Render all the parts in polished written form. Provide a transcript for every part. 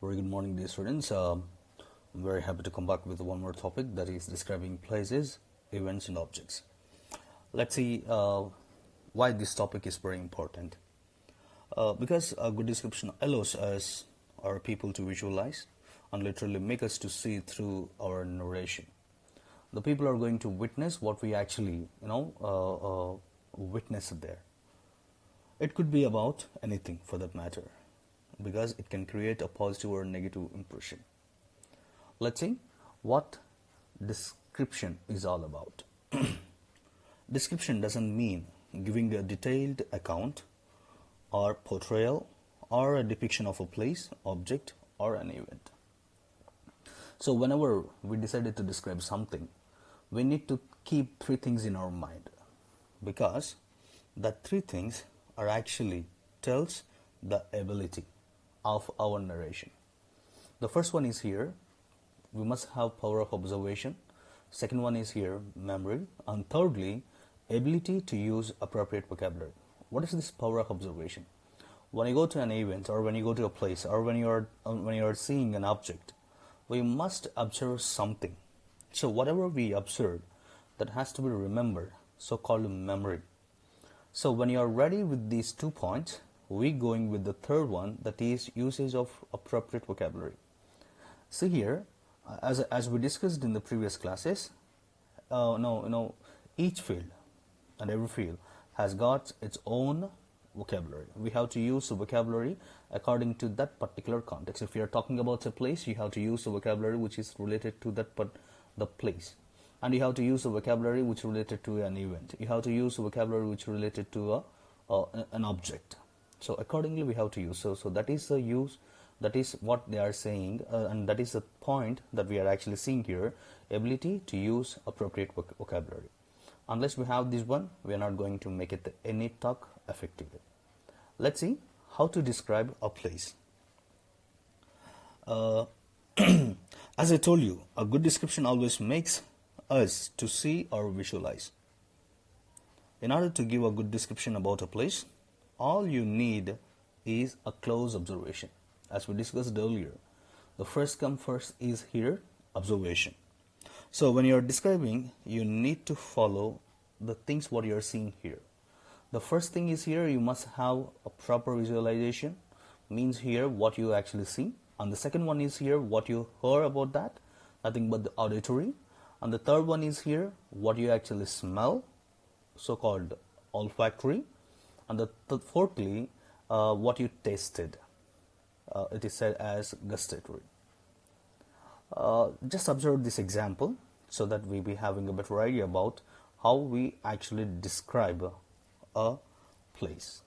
Very good morning, dear students. I'm very happy to come back with one more topic, that is describing places, events, and objects. Let's see why this topic is very important. Because a good description allows us, our people, to visualize and literally make us to see through our narration. The people are going to witness what we actually, witness there. It could be about anything for that matter, because it can create a positive or negative impression. Let's see what description is all about. Description doesn't mean giving a detailed account or portrayal or a depiction of a place, object, or an event. So whenever we decided to describe something, we need to keep three things in our mind, because that three things are actually tells the ability of our narration. The first one is here, we must have power of observation. Second one is here, memory. And thirdly, ability to use appropriate vocabulary. What is this power of observation? When you go to an event, or when you go to a place, or when you are seeing an object, we must observe something. So whatever we observe, that has to be remembered, so-called memory. So when you are ready with these 2 points, we going with the third one, that is usage of appropriate vocabulary. See here, as we discussed in the previous classes, each field and every field has got its own vocabulary. We have to use the vocabulary according to that particular context. If you are talking about a place, you have to use the vocabulary which is related to the place, and you have to use the vocabulary which is related to an event. You have to use the vocabulary which is related to an object. So accordingly we have to use. So that is the use. That is what they are saying, and that is the point that we are actually seeing here, ability to use appropriate vocabulary. Unless we have this one, we are not going to make it any talk effectively. Let's see how to describe a place. As I told you, a good description always makes us to see or visualize. In order to give a good description about a place, all you need is a close observation. As we discussed earlier, the first come first is here, observation. So when you are describing, you need to follow the things what you are seeing here. The first thing is here, you must have a proper visualization, means here what you actually see. And the second one is here, what you heard about that, nothing but the auditory. And the third one is here, what you actually smell, so-called olfactory. And the fourthly, what you tasted. It is said as gustatory. Just observe this example so that we be having a better idea about how we actually describe a place.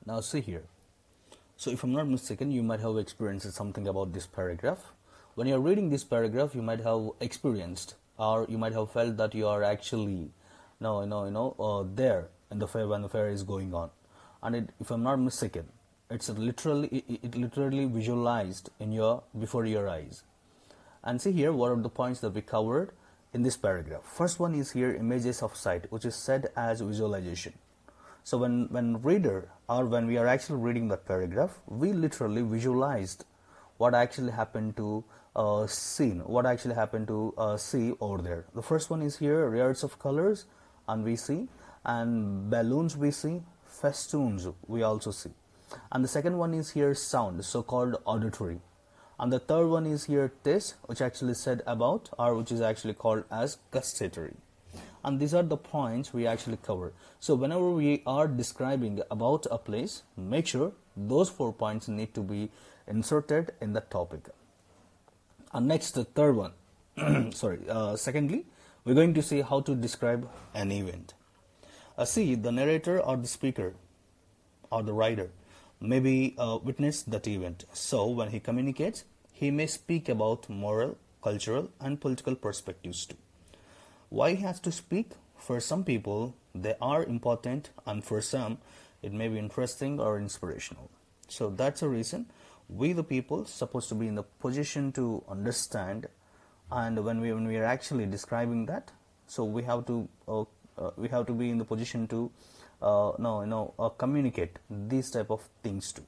Now see here. So if I'm not mistaken, you might have experienced something about this paragraph. When you're reading this paragraph, you might have experienced, or you might have felt that you are actually there in the fair when the fair is going on. And if I'm not mistaken, it literally visualized before your eyes. And see here, what are the points that we covered in this paragraph. First one is here, images of sight, which is said as visualization. So when reader, or when we are actually reading that paragraph, we literally visualized what actually happened to see over there. The first one is here, layers of colors, and we see, and balloons we see, festoons we also see. And the second one is here, sound, so-called auditory. And the third one is here this, which actually said about, or which is actually called as gustatory. And these are the points we actually cover. So whenever we are describing about a place, make sure those 4 points need to be inserted in the topic. And next, the third one, secondly, we're going to see how to describe an event. See, the narrator or the speaker or the writer may be witness that event. So when he communicates, he may speak about moral, cultural, and political perspectives too. Why he has to speak? For some people, they are important, and for some, it may be interesting or inspirational. So that's a reason we the people supposed to be in the position to understand, and when we are actually describing that, so we have to be in the position to communicate these type of things too.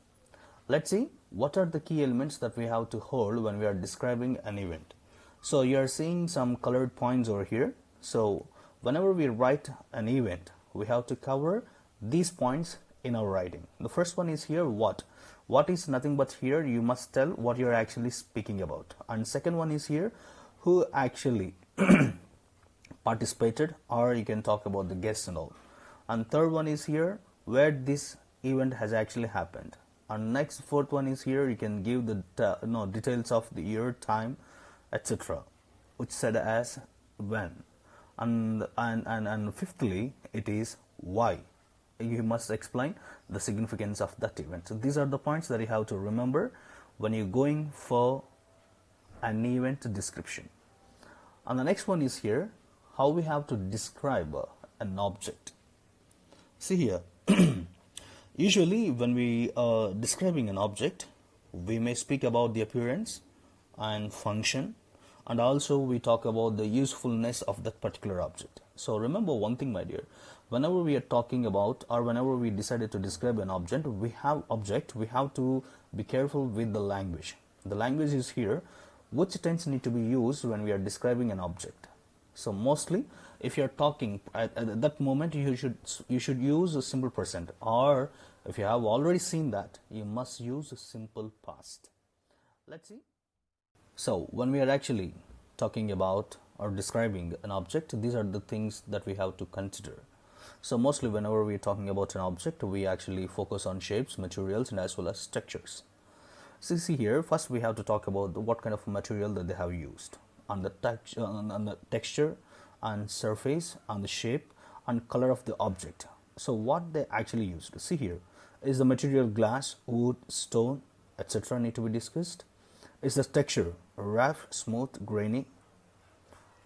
Let's see what are the key elements that we have to hold when we are describing an event. So you are seeing some colored points over here. So whenever we write an event, we have to cover these points in our writing. The first one is here what. What is nothing but here you must tell what you are actually speaking about. And second one is here who actually participated, or you can talk about the guests and all. And third one is here where this event has actually happened. And next fourth one is here you can give the details of the year, time, etc., which said as when. And fifthly, it is why. You must explain the significance of that event. So these are the points that you have to remember when you're going for an event description. And the next one is here how we have to describe an object. See here, usually when we are describing an object, we may speak about the appearance and function, and also we talk about the usefulness of that particular object. So remember one thing, my dear, whenever we are talking about, or whenever we decided to describe an object, we have to be careful with the language. The language is here which tense need to be used when we are describing an object. So mostly if you are talking at that moment, you should use a simple present, or if you have already seen that, you must use a simple past. Let's see. So when we are actually talking about or describing an object, these are the things that we have to consider. So mostly whenever we are talking about an object, we actually focus on shapes, materials, and as well as textures. So see here, first we have to talk about what kind of material that they have used, on the texture and surface and the shape and color of the object. So what they actually used. See here, is the material glass, wood, stone, etc. need to be discussed. Is the texture rough, smooth, grainy,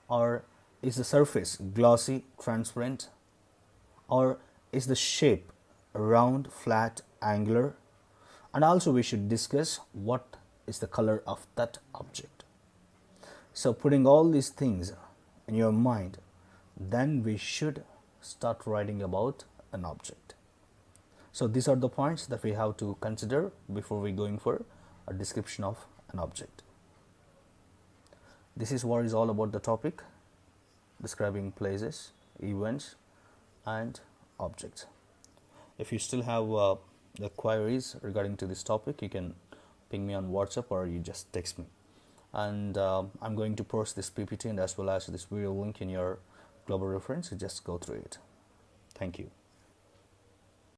or is the surface glossy, transparent, or is the shape round, flat, angular? And also we should discuss what is the color of that object. So putting all these things in your mind, then we should start writing about an object. So these are the points that we have to consider before we going for a description of an object. This is what is all about the topic, describing places, events, and objects. If you still have the queries regarding to this topic, you can ping me on WhatsApp or you just text me. And I'm going to post this PPT and as well as this video link in your global reference. You just go through it. Thank you.